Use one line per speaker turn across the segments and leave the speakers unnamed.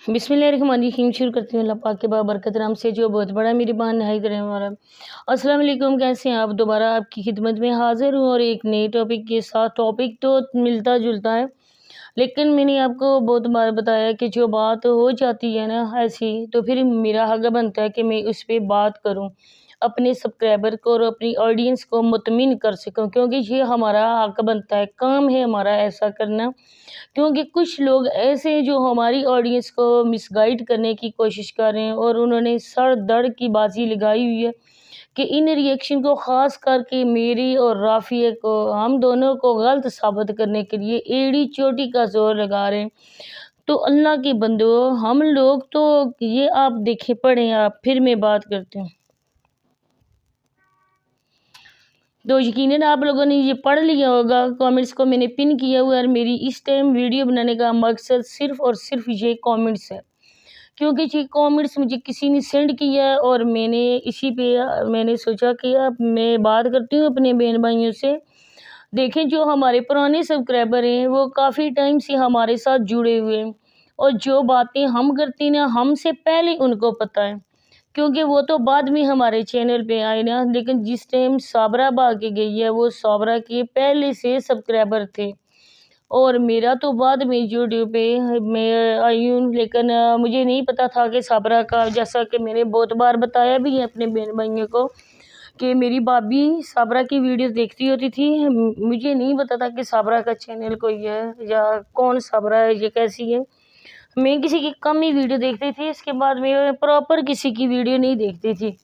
बिस्मिल्लाहिर्रहमानिर्रहीम। शुरू करती हूँ अल्लाह पाक के बाबरकत नाम से जो बहुत बड़ा मेहरबान नहायत रहने वाला। अस्सलाम वालेकुम, कैसे हैं आप? दोबारा आपकी खिदमत में हाजिर हूँ और एक नए टॉपिक के साथ। टॉपिक तो मिलता जुलता है, लेकिन मैंने आपको बहुत बार बताया कि जो बात हो जाती है ना ऐसी, तो फिर मेरा हक बनता है कि मैं उस पर बात करूँ, अपने सब्सक्राइबर को और अपनी ऑडियंस को मुतमिन कर सकूँ, क्योंकि ये हमारा हक बनता है, काम है हमारा ऐसा करना। क्योंकि कुछ लोग ऐसे हैं जो हमारी ऑडियंस को मिसगाइड करने की कोशिश कर रहे हैं और उन्होंने सर दड़ की बाजी लगाई हुई है कि इन रिएक्शन को ख़ास करके मेरी और राफिया को, हम दोनों को गलत साबित करने के लिए एड़ी चोटी का जोर लगा रहे हैं। तो अल्लाह के बंदो, हम लोग तो ये आप देखे पढ़े आप, फिर मैं बात करती हूँ। तो यकीनन आप लोगों ने ये पढ़ लिया होगा, कमेंट्स को मैंने पिन किया हुआ है और मेरी इस टाइम वीडियो बनाने का मकसद सिर्फ और सिर्फ ये कमेंट्स है, क्योंकि ये कमेंट्स मुझे किसी ने सेंड किया है और मैंने इसी पे मैंने सोचा कि अब मैं बात करती हूँ अपने बहन भाइयों से। देखें, जो हमारे पुराने सब्सक्राइबर हैं वो काफ़ी टाइम से हमारे साथ जुड़े हुए हैं और जो बातें हम करते हैं ना, हमसे पहले उनको पता है, क्योंकि वो तो बाद में हमारे चैनल पे आए ना। लेकिन जिस टाइम साबरा भाग गई है, वो साबरा के पहले से सब्सक्राइबर थे और मेरा तो बाद में यूट्यूब पे मैं आई हूँ। लेकिन मुझे नहीं पता था कि साबरा का, जैसा कि मैंने बहुत बार बताया भी है अपने बहन भाइयों को कि मेरी भाभी साबरा की वीडियोस देखती होती थी। मुझे नहीं पता था कि साबरा का चैनल कोई है या कौन साबरा है, ये कैसी है। मैं किसी की कम ही वीडियो देखती थी, इसके बाद मैं प्रॉपर किसी की वीडियो नहीं देखती थी।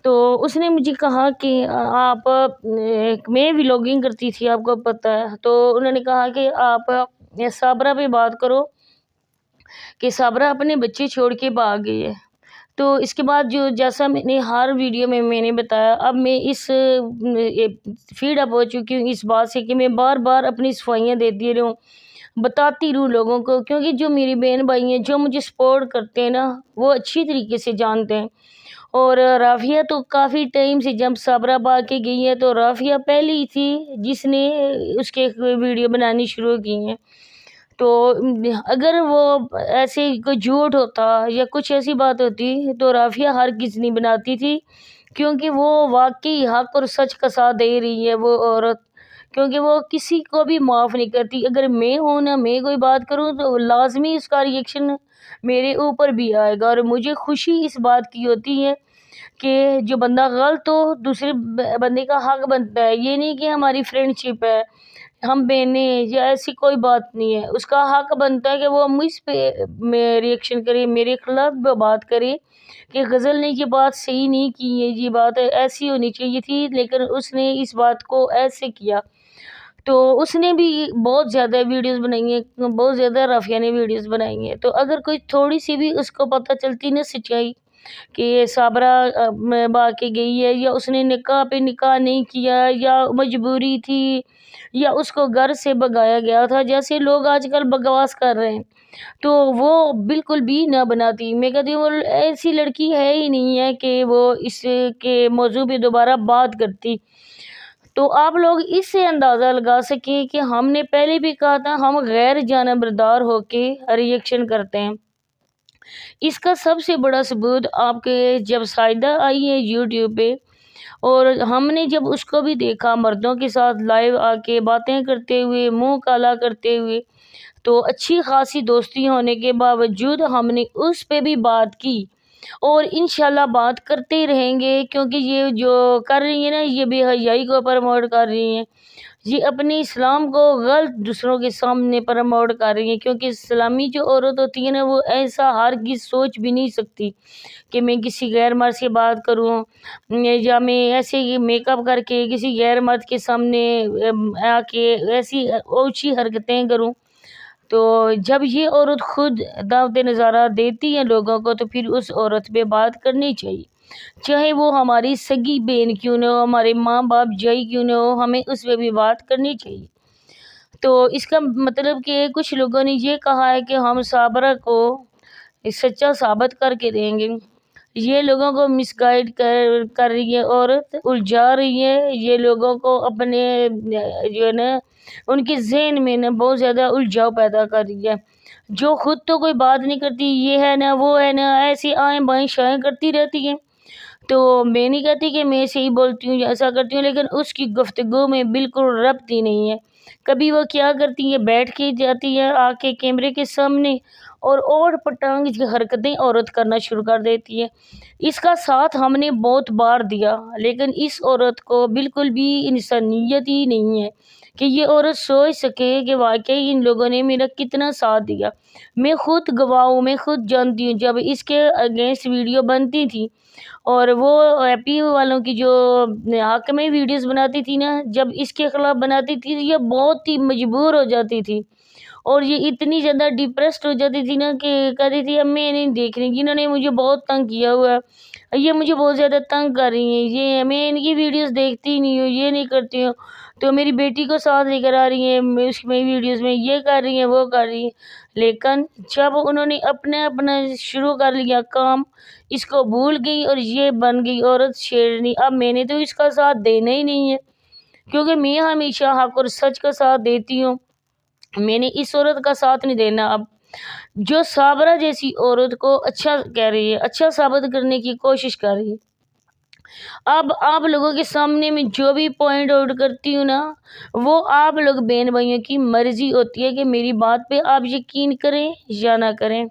तो उसने मुझे कहा कि आप मैं व्लॉगिंग करती थी, आपको पता है, तो उन्होंने कहा कि आप साबरा पे बात करो कि साबरा अपने बच्चे छोड़ के भाग गई है। तो इसके बाद जो, जैसा मैंने हर वीडियो में मैंने बताया, अब मैं इस फीड अप हो चुकी हूँ इस बात से कि मैं बार बार अपनी सफाइयाँ देती रहूँ, बताती रहूँ लोगों को, क्योंकि जो मेरी बहन भाई हैं जो मुझे सपोर्ट करते हैं ना, वो अच्छी तरीके से जानते हैं। और राफिया तो काफ़ी टाइम से, जब साबरा भाग के गई है तो राफिया पहले ही थी जिसने उसके वीडियो बनानी शुरू की हैं। तो अगर वो ऐसे कोई झूठ होता या कुछ ऐसी बात होती तो राफिया हरगिज़ नहीं बनाती थी, क्योंकि वो वाकई हक और सच का साथ दे रही है वो औरत, क्योंकि वो किसी को भी माफ़ नहीं करती। अगर मैं हूँ ना, मैं कोई बात करूँ तो लाजमी उसका रिएक्शन मेरे ऊपर भी आएगा। और मुझे खुशी इस बात की होती है कि जो बंदा गलत हो, दूसरे बंदे का हक बनता है, ये नहीं कि हमारी फ्रेंडशिप है, हम बहनें या ऐसी कोई बात नहीं है, उसका हक बनता है कि वो मुझ पे में रिएक्शन करे, मेरे खिलाफ बात करे कि गज़ल ने ये बात सही नहीं की है, ये बात ऐसी होनी चाहिए थी, लेकिन उसने इस बात को ऐसे किया। तो उसने भी बहुत ज़्यादा वीडियोस बनाई हैं, बहुत ज़्यादा राफिया ने वीडियोस बनाई हैं। तो अगर कोई थोड़ी सी भी उसको पता चलती ना सच्चाई कि ये साबरा भाग के गई है, या उसने निकाह पे निकाह नहीं किया, या मजबूरी थी, या उसको घर से भगाया गया था, जैसे लोग आजकल बकवास कर रहे हैं, तो वो बिल्कुल भी ना बनाती। मैं कहती हूँ वो ऐसी लड़की है ही नहीं है कि वो इसके मौजू पे दोबारा बात करती। तो आप लोग इससे अंदाज़ा लगा सकें कि हमने पहले भी कहा था, हम गैर जानबदार होके रिएक्शन करते हैं। इसका सबसे बड़ा सबूत आपके, जब साइदा आई है यूट्यूब पे और हमने जब उसको भी देखा मर्दों के साथ लाइव आके बातें करते हुए, मुंह काला करते हुए, तो अच्छी खासी दोस्ती होने के बावजूद हमने उस पे भी बात की और इंशाल्लाह बात करते ही रहेंगे, क्योंकि ये जो कर रही है ना, ये बेहयाई को प्रमोट कर रही हैं, ये अपने इस्लाम को गलत दूसरों के सामने प्रमोट कर रही हैं। क्योंकि इस्लामी जो औरत होती है ना, वो ऐसा हरगिज़ सोच भी नहीं सकती कि मैं किसी गैर मर्द से बात करूं, या मैं ऐसे ही मेकअप करके किसी गैर मर्द के सामने आके ऐसी ऊँची हरकतें करूं। तो जब ये औरत खुद दावत नज़ारा देती है लोगों को, तो फिर उस औरत पे बात करनी चाहिए, चाहे वो हमारी सगी बहन क्यों ना हो, हमारे माँ बाप जाई क्यों ना हो, हमें उस पे भी बात करनी चाहिए। तो इसका मतलब कि कुछ लोगों ने ये कहा है कि हम साबरा को सच्चा साबित करके देंगे। ये लोगों को मिसगाइड कर रही है, औरत उलझा रही है, ये लोगों को अपने जो है ना, उनके जहन में ना बहुत ज़्यादा उलझाव पैदा कर रही है। جو خود تو کوئی بات نہیں کرتی، یہ ہے نا وہ ہے نا، ایسی آئیں بائیں شائیں کرتی رہتی ہیں۔ تو میں نہیں کہتی کہ میں ایسے ہی بولتی ہوں یا ایسا کرتی ہوں، لیکن اس کی گفتگو میں بالکل ربط ہی نہیں ہے۔ کبھی وہ کیا کرتی ہے، بیٹھ کے جاتی ہے آ کے کیمرے کے سامنے اور پٹانگ کی حرکتیں عورت کرنا شروع کر دیتی ہے۔ اس کا ساتھ ہم نے بہت بار دیا، لیکن اس عورت کو بالکل بھی انسانیت ہی نہیں ہے کہ یہ عورت سوچ سکے کہ واقعی ان لوگوں نے میرا کتنا ساتھ دیا۔ میں خود گواہ ہوں، میں خود جانتی ہوں، جب اس کے اگینسٹ ویڈیو بنتی تھی اور وہ ایپی والوں کی جو حق میں ویڈیوز بناتی تھی نا، جب اس کے خلاف بناتی تھی یہ بہت ہی مجبور ہو جاتی تھی، اور یہ اتنی زیادہ ڈپریسڈ ہو جاتی تھی نا کہ کہتی تھی اب میں نہیں دیکھ رہی، جنہوں نے مجھے بہت تنگ کیا ہوا ہے، یہ مجھے بہت زیادہ تنگ کر رہی ہیں، یہ میں ان کی ویڈیوز دیکھتی ہی نہیں ہوں، یہ نہیں کرتی ہوں، تو میری بیٹی کو ساتھ لے کر آ رہی ہیں اس میں ویڈیوز میں، یہ کر رہی ہیں وہ کر رہی ہیں۔ لیکن جب انہوں نے اپنا شروع کر لیا کام، اس کو بھول گئی اور یہ بن گئی عورت شیرنی۔ اب میں نے تو اس کا ساتھ دینا ہی نہیں ہے، کیونکہ میں ہمیشہ حق اور سچ کا ساتھ دیتی ہوں، میں نے اس عورت کا ساتھ نہیں دینا۔ اب جو صابرہ جیسی عورت کو اچھا کہہ رہی ہے، اچھا ثابت کرنے کی کوشش کر رہی ہے، اب آپ لوگوں کے سامنے میں جو بھی پوائنٹ آؤٹ کرتی ہوں نا، وہ آپ لوگ بہن بھائیوں کی مرضی ہوتی ہے کہ میری بات پہ آپ یقین کریں یا نہ کریں،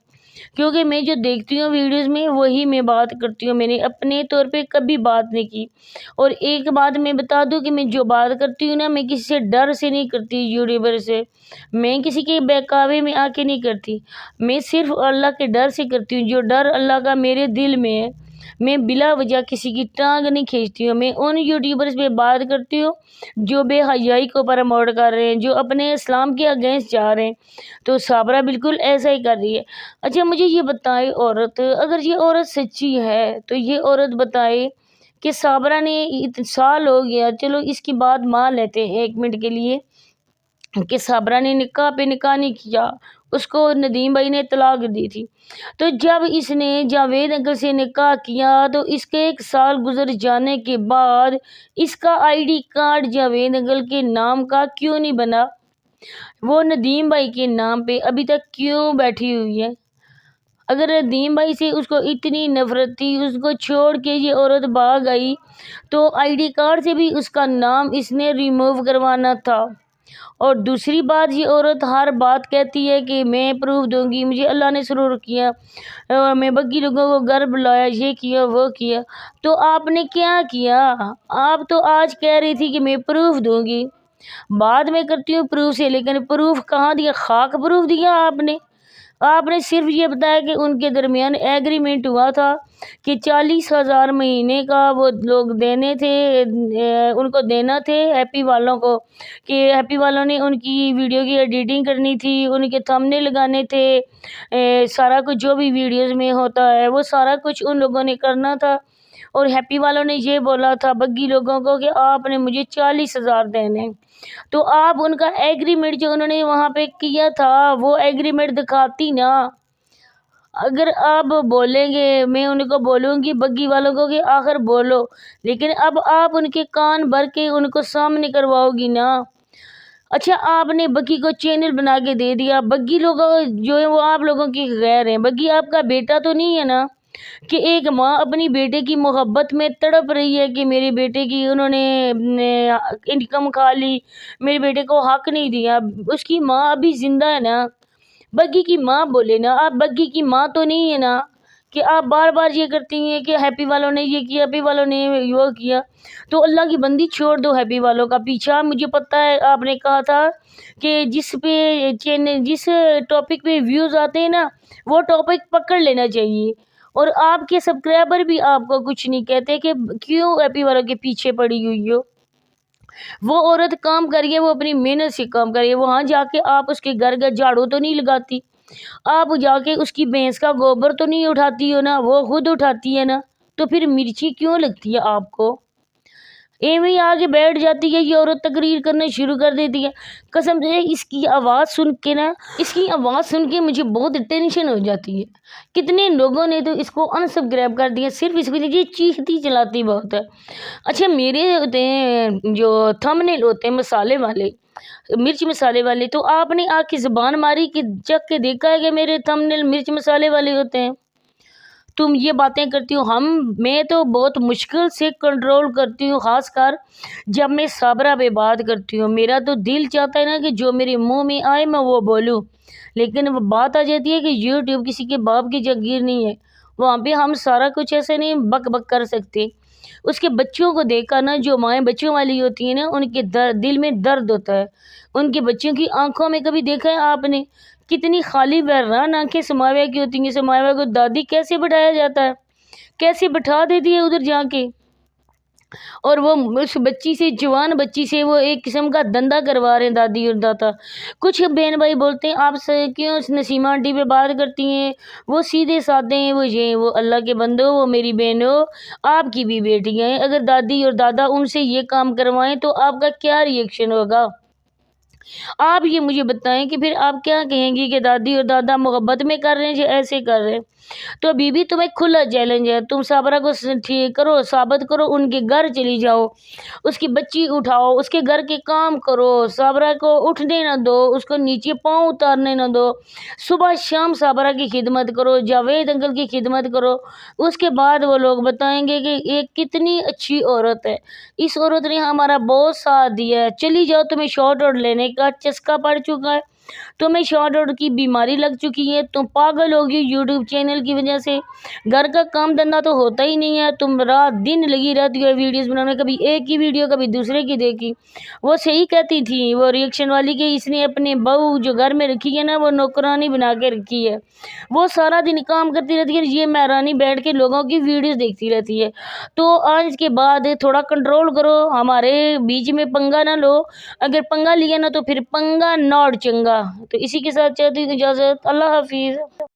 کیونکہ میں جو دیکھتی ہوں ویڈیوز میں وہی میں بات کرتی ہوں، میں نے اپنے طور پہ کبھی بات نہیں کی۔ اور ایک بات میں بتا دوں کہ میں جو بات کرتی ہوں نا، میں کسی سے ڈر سے نہیں کرتی، یوٹیوبر سے میں کسی کے بہکاوے میں آ کے نہیں کرتی، میں صرف اللہ کے ڈر سے کرتی ہوں، جو ڈر اللہ کا میرے دل میں ہے۔ میں بلا وجہ کسی کی ٹانگ نہیں کھینچتی ہوں، میں ان یوٹیوبرز پہ بات کرتی ہوں جو بے حیائی کو پروموٹ کر رہے ہیں، جو اپنے اسلام کے اگینسٹ جا رہے ہیں۔ تو صابرہ بالکل ایسا ہی کر رہی ہے۔ اچھا مجھے یہ بتائے عورت، اگر یہ عورت سچی ہے تو یہ عورت بتائے کہ صابرہ نے سال ہو گیا، چلو اس کی بات مان لیتے ہیں 1 منٹ کے لیے کہ صابرہ نے نکاح پہ نکاح نہیں کیا، اس کو ندیم بھائی نے طلاق دی تھی، تو جب اس نے جاوید انکل سے نکاح کیا تو اس کے 1 سال گزر جانے کے بعد اس کا ID کارڈ جاوید انکل کے نام کا کیوں نہیں بنا؟ وہ ندیم بھائی کے نام پہ ابھی تک کیوں بیٹھی ہوئی ہے؟ اگر ندیم بھائی سے اس کو اتنی نفرت تھی، اس کو چھوڑ کے یہ عورت بھاگ گئی، تو ID کارڈ سے بھی اس کا نام اس نے ریموو کروانا تھا۔ اور دوسری بات، یہ عورت ہر بات کہتی ہے کہ میں پروف دوں گی، مجھے اللہ نے سرور کیا، میں باقی لوگوں کو گھر بلایا، یہ کیا وہ کیا، تو آپ نے کیا کیا؟ آپ تو آج کہہ رہی تھی کہ میں پروف دوں گی، بعد میں کرتی ہوں پروف سے، لیکن پروف کہاں دیا؟ خاک پروف دیا آپ نے صرف یہ بتایا کہ ان کے درمیان ایگریمنٹ ہوا تھا کہ 40,000 مہینے کا وہ لوگ دینے تھے، ان کو دینا تھے ہیپی والوں کو، کہ ہیپی والوں نے ان کی ویڈیو کی ایڈیٹنگ کرنی تھی، ان کے تھمبنیل لگانے تھے، سارا کچھ جو بھی ویڈیوز میں ہوتا ہے وہ سارا کچھ ان لوگوں نے کرنا تھا، اور ہیپی والوں نے یہ بولا تھا بگی لوگوں کو کہ آپ نے مجھے 40,000 دینے، تو آپ ان کا ایگریمنٹ جو انہوں نے وہاں پہ کیا تھا وہ ایگریمنٹ دکھاتی نا۔ اگر آپ بولیں گے، میں ان کو بولوں گی بگی والوں کو کہ آخر بولو، لیکن اب آپ ان کے کان بھر کے ان کو سامنے کرواؤ گی نا۔ اچھا آپ نے بگی کو چینل بنا کے دے دیا، بگی لوگ جو ہے وہ آپ لوگوں کی غیر ہیں، بگی آپ کا بیٹا تو نہیں ہے نا، کہ ایک ماں اپنی بیٹے کی محبت میں تڑپ رہی ہے کہ میرے بیٹے کی انہوں نے انکم کھا لی، میرے بیٹے کو حق نہیں دیا، اس کی ماں ابھی زندہ ہے نا، بگی کی ماں بولے نا، آپ بگی کی ماں تو نہیں ہے نا، کہ آپ بار بار یہ کرتی ہیں کہ ہیپی والوں نے یہ کیا، ہیپی والوں نے وہ کیا، تو اللہ کی بندی چھوڑ دو ہیپی والوں کا پیچھا۔ مجھے پتہ ہے آپ نے کہا تھا کہ جس ٹاپک پہ ویوز آتے ہیں نا وہ ٹاپک پکڑ لینا چاہیے، اور آپ کے سبسکرائبر بھی آپ کو کچھ نہیں کہتے کہ کیوں ہیپی والوں کے پیچھے پڑی ہوئی ہو۔ وہ عورت کام کریے، وہ اپنی محنت سے کام کریے، وہاں جا کے آپ اس کے گھر کا جھاڑو تو نہیں لگاتی، آپ جا کے اس کی بھینس کا گوبر تو نہیں اٹھاتی ہو نا، وہ خود اٹھاتی ہے نا، تو پھر مرچی کیوں لگتی ہے آپ کو؟ एवं ही आगे बैठ जाती है ये औरत, तकरीर करना शुरू कर देती है। कसम से इसकी आवाज़ सुन के मुझे बहुत टेंशन हो जाती है। कितने लोगों ने तो इसको अनसब्सक्राइब कर दिया सिर्फ इसको, ये चीखती चलाती बहुत है। अच्छा, मेरे होते हैं जो थंबनेल होते हैं मसाले वाले, मिर्च मसाले वाले, तो आपने आके ज़ुबान मारी कि चख के देखा है कि मेरे थंबनेल मिर्च मसाले वाले होते हैं? तुम ये बातें करती हो। मैं तो बहुत मुश्किल से कंट्रोल करती हूँ, ख़ासकर जब मैं साबरा पे बात करती हूँ। मेरा तो दिल चाहता है ना कि जो मेरे मुंह में आए मैं वो बोलूँ, लेकिन वो बात आ जाती है कि यूट्यूब किसी के बाप की जागीर नहीं है, वहाँ पे हम सारा कुछ ऐसे नहीं बक बक कर सकते। उसके बच्चों को देखा ना, जो माएँ बच्चों वाली होती हैं ना, उनके दिल में दर्द होता है। उनके बच्चों की आंखों में कभी देखा है आपने कितनी खाली वैरान आंखें समाया की होती हैं? समाया को दादी कैसे बिठाया जाता है, कैसे बिठा देती है उधर जाके, और वो उस बच्ची से, जवान बच्ची से वो एक किस्म का धंधा करवा रहे हैं दादी और दादा। कुछ बहन भाई बोलते हैं आप से क्यों नसीमा आंटी पे बात करती हैं, वो सीधे साधे हैं, वो ये वो अल्लाह के बंदो, वो मेरी बहन हो, आपकी भी बेटियाँ हैं। अगर दादी और दादा उनसे ये काम करवाएं तो आपका क्या रिएक्शन होगा? आप ये मुझे बताएं कि फिर आप क्या कहेंगी कि दादी और दादा मोहब्बत में कर रहे हैं या ऐसे कर रहे हैं? तो बीबी तुम्हें खुला चैलेंज है, तुम साबरा को ठीक करो, साबित करो, उनके घर चली जाओ, उसकी बच्ची उठाओ, उसके घर के काम करो, साबरा को उठने ना दो, उसको नीचे पाँव उतारने ना दो, सुबह शाम साबरा की खिदमत करो, जावेद अंकल की खिदमत करो। उसके बाद वो लोग बताएंगे कि ये कितनी अच्छी औरत है, इस औरत ने हमारा बहुत साथ दिया है। चली जाओ, तुम्हें शॉर्ट आउट लेने का चस्का पड़ चुका है, तुम्हें शॉर्ट आउट की बीमारी लग चुकी है, तुम पागल होगी यूट्यूब चैनल की वजह से। घर का काम धंधा तो होता ही नहीं है, तुम रात दिन लगी रहती हो वीडियोस बनाने, कभी एक की वीडियो कभी दूसरे की देखी। वो सही कहती थी वो रिएक्शन वाली कि इसने अपने बहू जो घर में रखी है ना, वो नौकरानी बना के रखी है, वो सारा दिन काम करती रहती है, ये महारानी बैठ के लोगों की वीडियोस देखती रहती है। तो आज के बाद थोड़ा कंट्रोल करो, हमारे बीच में पंगा ना लो, अगर पंगा लिया ना तो फिर पंगा नॉट चंगा। तो इसी के साथ चाहती हूँ इजाज़त, अल्लाह हाफिज़।